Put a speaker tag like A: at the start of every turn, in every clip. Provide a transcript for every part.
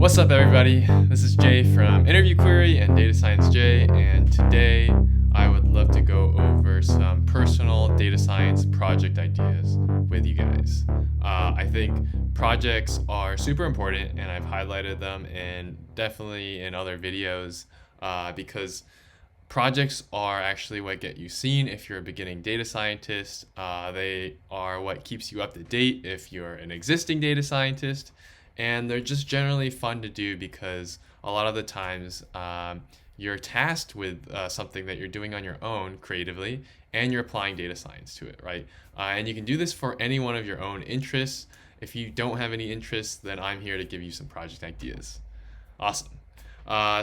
A: What's up, everybody? This is Jay from Interview Query and Data Science Jay, and today I would love to go over some personal data science project ideas with you guys. I think projects are super important, and I've highlighted them definitely in other videos because projects are actually what get you seen if you're a beginning data scientist. They are what keeps you up to date if you're an existing data scientist. And they're just generally fun to do because a lot of the times you're tasked with something that you're doing on your own creatively, and you're applying data science to it, right? And you can do this for any one of your own interests. If you don't have any interests, then I'm here to give you some project ideas. Awesome.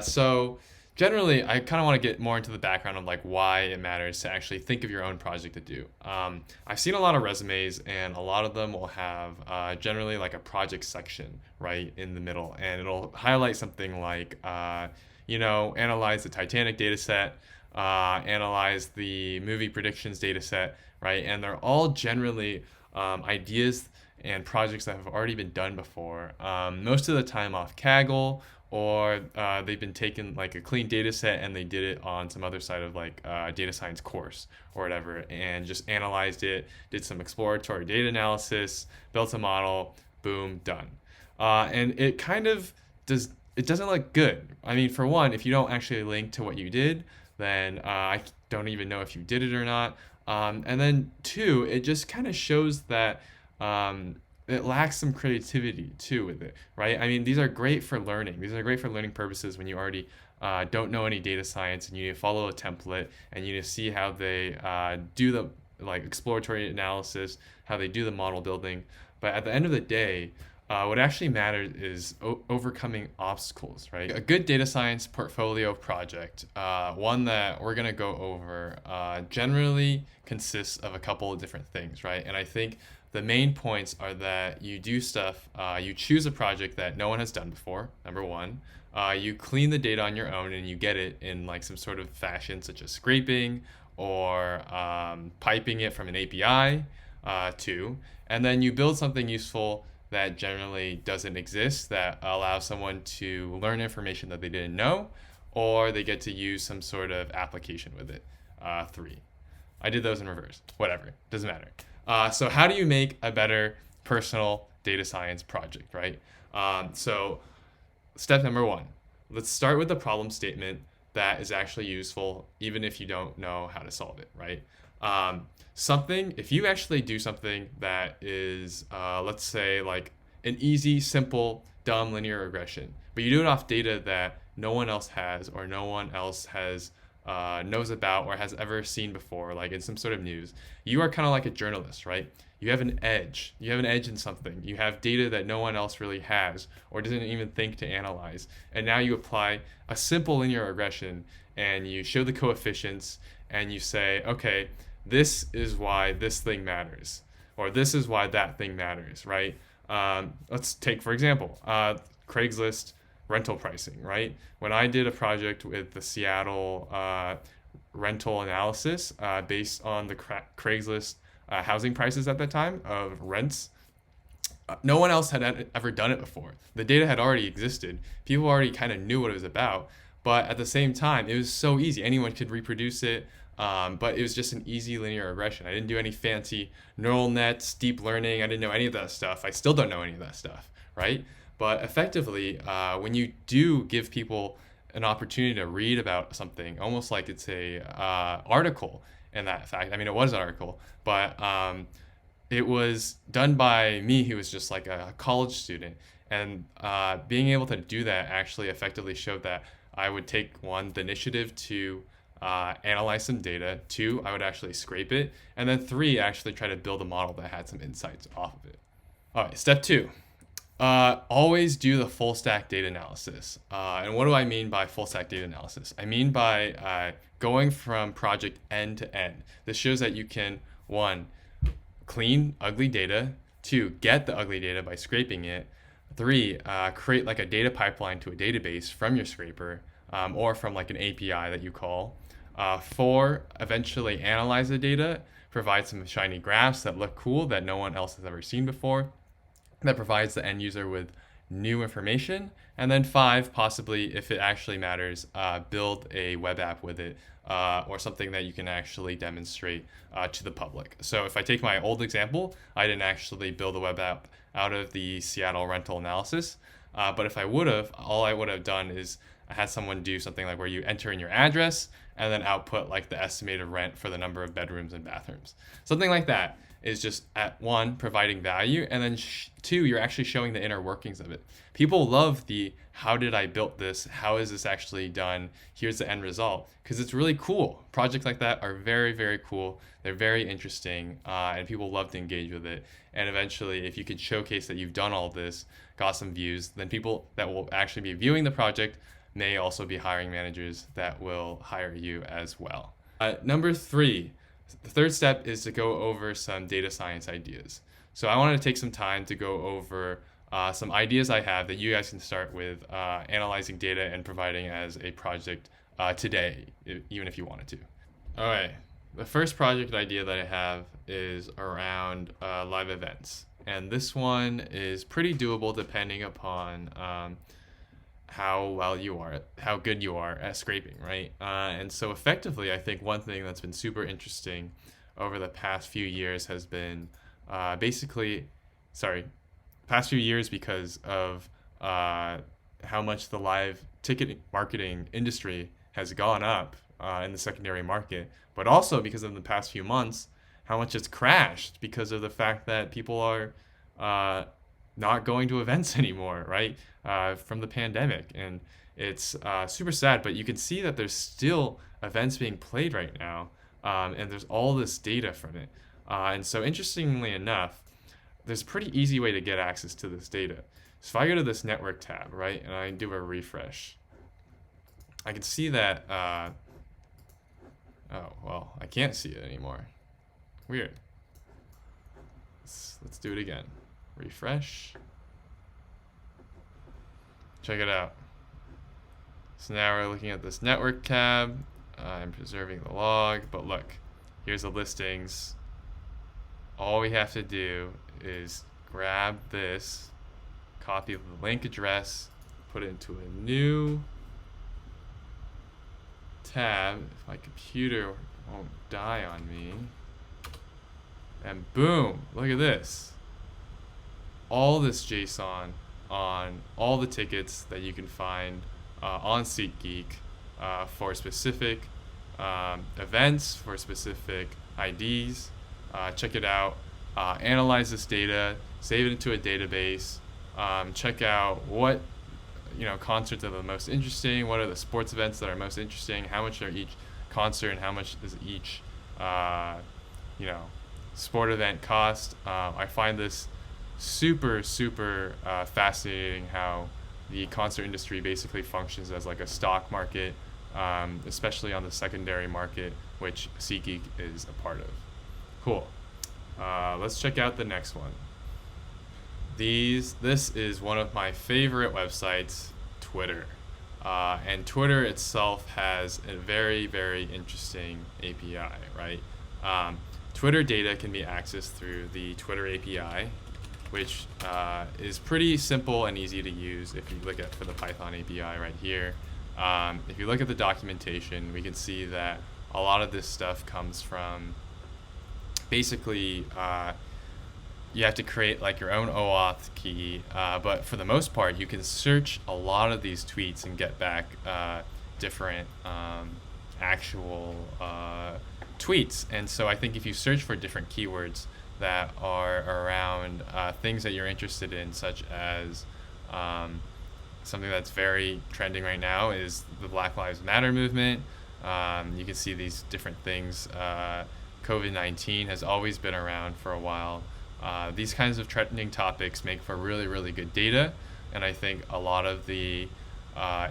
A: So generally, I kind of want to get more into the background of like why it matters to actually think of your own project to do. I've seen a lot of resumes, and a lot of them will have generally like a project section right in the middle, and it'll highlight something like analyze the Titanic data set, analyze the movie predictions data set, right? And they're all generally ideas and projects that have already been done before, most of the time off Kaggle, or they've been taken like a clean data set and they did it on some other side of like data science course or whatever, and just analyzed it, did some exploratory data analysis, built a model, boom, done. And it kind of it doesn't look good. I mean, for one, if you don't actually link to what you did, then I don't even know if you did it or not. And then two, it just kind of shows that it lacks some creativity too with it, right? I mean, these are great for learning. These are great for learning purposes when you already don't know any data science and you need to follow a template and you need to see how they do the like exploratory analysis, how they do the model building. But at the end of the day, what actually matters is overcoming obstacles, right? A good data science portfolio project, one that we're gonna go over, generally consists of a couple of different things, right? And I think the main points are that you do stuff, you choose a project that no one has done before, number one. You clean the data on your own and you get it in like some sort of fashion, such as scraping or piping it from an API, two. And then you build something useful that generally doesn't exist, that allows someone to learn information that they didn't know, or they get to use some sort of application with it, three. I did those in reverse, whatever, doesn't matter. So how do you make a better personal data science project, right? So step number one, let's start with the problem statement that is actually useful, even if you don't know how to solve it, right? If you actually do something that is, let's say like an easy, simple, dumb linear regression, but you do it off data that no one else has or no one else has knows about or has ever seen before, like in some sort of news, you are kind of like a journalist, right? You have an edge. You have an edge in something. You have data that no one else really has or doesn't even think to analyze. And now you apply a simple linear regression and you show the coefficients and you say, okay, this is why this thing matters, or this is why that thing matters, right? Let's take, for example, Craigslist rental pricing, right? When I did a project with the Seattle rental analysis based on the Craigslist housing prices at that time of rents, no one else had ever done it before. The data had already existed. People already kind of knew what it was about, but at the same time, it was so easy. Anyone could reproduce it, but it was just an easy linear regression. I didn't do any fancy neural nets, deep learning. I didn't know any of that stuff. I still don't know any of that stuff, right? But effectively, when you do give people an opportunity to read about something, almost like it's a article in that fact. I mean, it was an article, but it was done by me, who was just like a college student. And being able to do that actually effectively showed that I would take, one, the initiative to analyze some data, two, I would actually scrape it, and then three, actually try to build a model that had some insights off of it. All right, step two. Always do the full stack data analysis. And what do I mean by full stack data analysis? I mean by going from project end to end. This shows that you can, one, clean ugly data, two, get the ugly data by scraping it, three, create like a data pipeline to a database from your scraper, or from like an API that you call, four, eventually analyze the data, provide some shiny graphs that look cool that no one else has ever seen before, that provides the end user with new information. And then 5, possibly, if it actually matters, build a web app with it, or something that you can actually demonstrate to the public. So if I take my old example, I didn't actually build a web app out of the Seattle rental analysis. But if I would have, all I would have done is I had someone do something like where you enter in your address and then output like the estimated rent for the number of bedrooms and bathrooms. Something like that is just at 1, providing value, and then 2, you're actually showing the inner workings of it. People love the how did I build this? How is this actually done? Here's the end result, because it's really cool. Projects like that are very, very cool. They're very interesting, and people love to engage with it. And eventually, if you could showcase that you've done all this, got some views, then people that will actually be viewing the project may also be hiring managers that will hire you as well. Number 3, the third step is to go over some data science ideas. So I wanted to take some time to go over some ideas I have that you guys can start with analyzing data and providing as a project today, even if you wanted to. All right, the first project idea that I have is around live events. And this one is pretty doable depending upon how good you are at scraping, right? And so effectively, I think one thing that's been super interesting over the past few years has been past few years because of how much the live ticket marketing industry has gone up in the secondary market, but also because of the past few months, how much it's crashed because of the fact that people are not going to events anymore, right? From the pandemic. And it's super sad, but you can see that there's still events being played right now, and there's all this data from it. And so interestingly enough, there's a pretty easy way to get access to this data. So if I go to this network tab, right, and I do a refresh, I can see that, oh, well, I can't see it anymore. Weird. Let's do it again. Refresh. Check it out. So now we're looking at this network tab. I'm preserving the log, but look, here's the listings. All we have to do is grab this, copy the link address, put it into a new tab. If my computer won't die on me. And boom, look at this. All this JSON on all the tickets that you can find on SeatGeek for specific events, for specific IDs. Check it out. Analyze this data, save it into a database. Check out what concerts are the most interesting. What are the sports events that are most interesting? How much are each concert and how much does each sport event cost? I find this super fascinating how the concert industry basically functions as like a stock market, especially on the secondary market, which SeatGeek is a part of. Cool. Let's check out the next one. This is one of my favorite websites, Twitter. And Twitter itself has a very interesting API, right? Twitter data can be accessed through the Twitter API, which is pretty simple and easy to use if you look at for the Python API right here. If you look at the documentation, we can see that a lot of this stuff comes from basically you have to create like your own OAuth key, but for the most part, you can search a lot of these tweets and get back different actual tweets. And so I think if you search for different keywords that are around things that you're interested in, such as something that's very trending right now is the Black Lives Matter movement. You can see these different things. COVID-19 has always been around for a while. These kinds of trending topics make for really good data, and I think a lot of the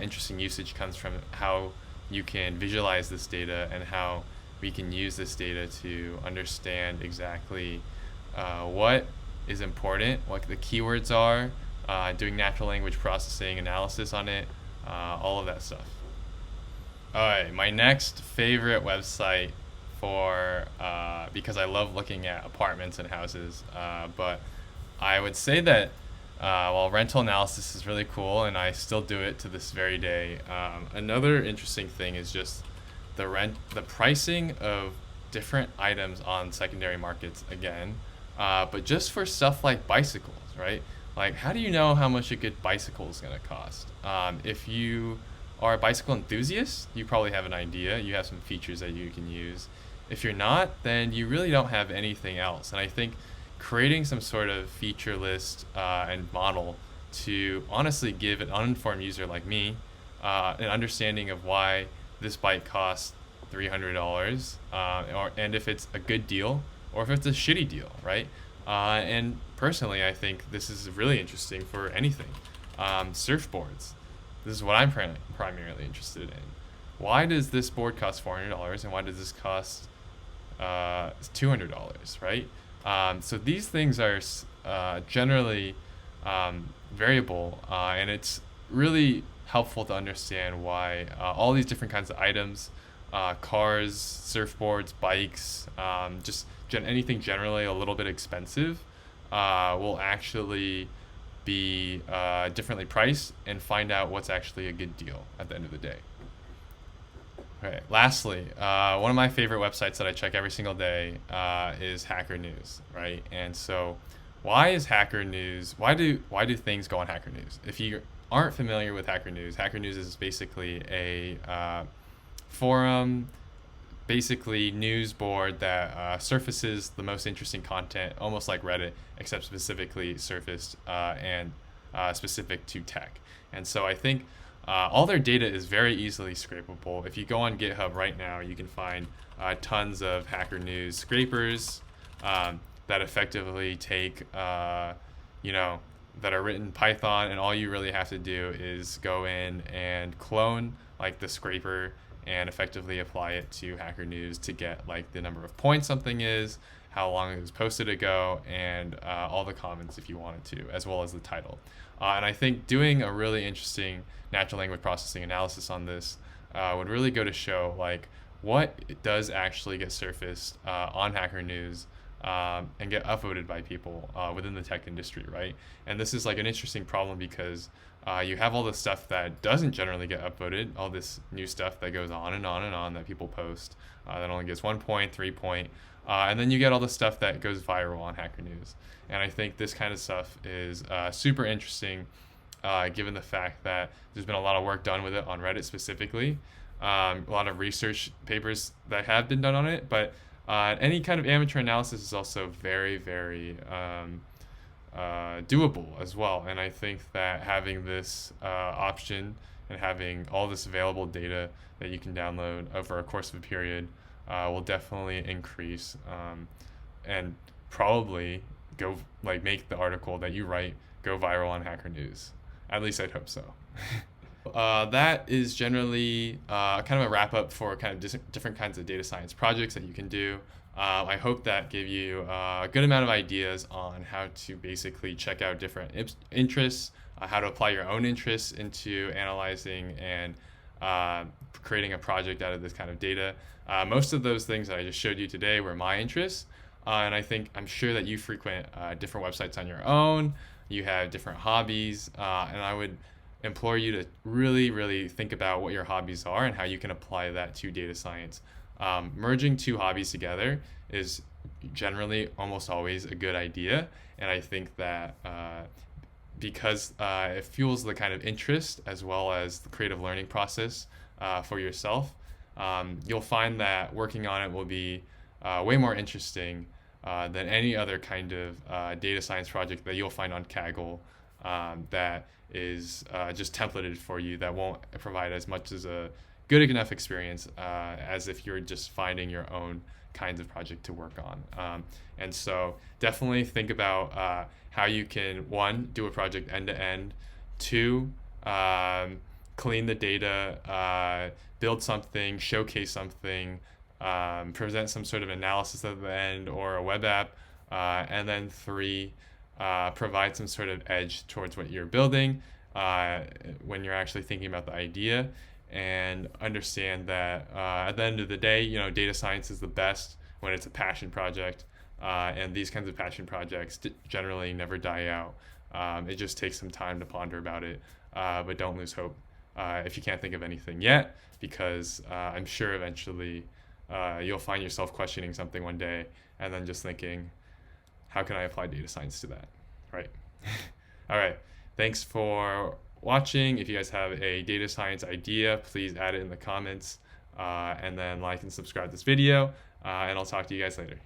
A: interesting usage comes from how you can visualize this data and how we can use this data to understand exactly what is important, what the keywords are, doing natural language processing analysis on it, all of that stuff. All right, my next favorite website for because I love looking at apartments and houses, but I would say that While rental analysis is really cool, and I still do it to this very day. Another interesting thing is just the pricing of different items on secondary markets again, but just for stuff like bicycles, right? Like, how do you know how much a good bicycle is going to cost? If you are a bicycle enthusiast, you probably have an idea. You have some features that you can use. If you're not, then you really don't have anything else. And I think creating some sort of feature list and model to honestly give an uninformed user like me an understanding of why this bike costs $300, and if it's a good deal or if it's a shitty deal, right? And personally, I think this is really interesting for anything. Surfboards. This is what I'm primarily interested in. Why does this board cost $400 and why does this cost $200, right? So these things are generally variable, and it's really helpful to understand why all these different kinds of items, cars, surfboards, bikes, just anything generally a little bit expensive, will actually be differently priced, and find out what's actually a good deal at the end of the day. Okay. Lastly, one of my favorite websites that I check every single day is Hacker News, right? And so, why is Hacker News? Why do things go on Hacker News? If you aren't familiar with Hacker News is basically a forum, basically news board that surfaces the most interesting content, almost like Reddit, except specifically surfaced and specific to tech. And so I think all their data is very easily scrapable. If you go on GitHub right now, you can find tons of Hacker News scrapers that effectively take, that are written in Python, and all you really have to do is go in and clone like the scraper and effectively apply it to Hacker News to get like the number of points something is, how long it was posted ago, and all the comments if you wanted to, as well as the title. And I think doing a really interesting natural language processing analysis on this would really go to show like what does actually get surfaced on Hacker News and get upvoted by people within the tech industry, right? And this is like an interesting problem because you have all this stuff that doesn't generally get upvoted, all this new stuff that goes on and on and on that people post that only gets 1 point, 3 point, and then you get all the stuff that goes viral on Hacker News. And I think this kind of stuff is super interesting given the fact that there's been a lot of work done with it on Reddit specifically, a lot of research papers that have been done on it, but any kind of amateur analysis is also very, very doable as well. And I think that having this option and having all this available data that you can download over a course of a period will definitely increase and probably go like make the article that you write go viral on Hacker News. At least I'd hope so. That is generally kind of a wrap up for kind of different kinds of data science projects that you can do. I hope that gave you a good amount of ideas on how to basically check out different interests, how to apply your own interests into analyzing and creating a project out of this kind of data. Most of those things that I just showed you today were my interests, and I'm sure that you frequent different websites on your own. You have different hobbies, and I would implore you to really, really think about what your hobbies are and how you can apply that to data science. Merging two hobbies together is generally almost always a good idea, and I think that because it fuels the kind of interest as well as the creative learning process for yourself, you'll find that working on it will be way more interesting than any other kind of data science project that you'll find on Kaggle that is just templated for you, that won't provide as much as a good enough experience as if you're just finding your own kinds of project to work on. And so definitely think about how you can, one, do a project end to end, two, clean the data, build something, showcase something, present some sort of analysis at the end or a web app, and then three, provide some sort of edge towards what you're building when you're actually thinking about the idea, and understand that at the end of the day, data science is the best when it's a passion project, and these kinds of passion projects generally never die out. It just takes some time to ponder about it, but don't lose hope if you can't think of anything yet, because I'm sure eventually you'll find yourself questioning something one day and then just thinking, how can I apply data science to that, right? All right, thanks for watching. If you guys have a data science idea, please add it in the comments, and then like and subscribe this video, and I'll talk to you guys later.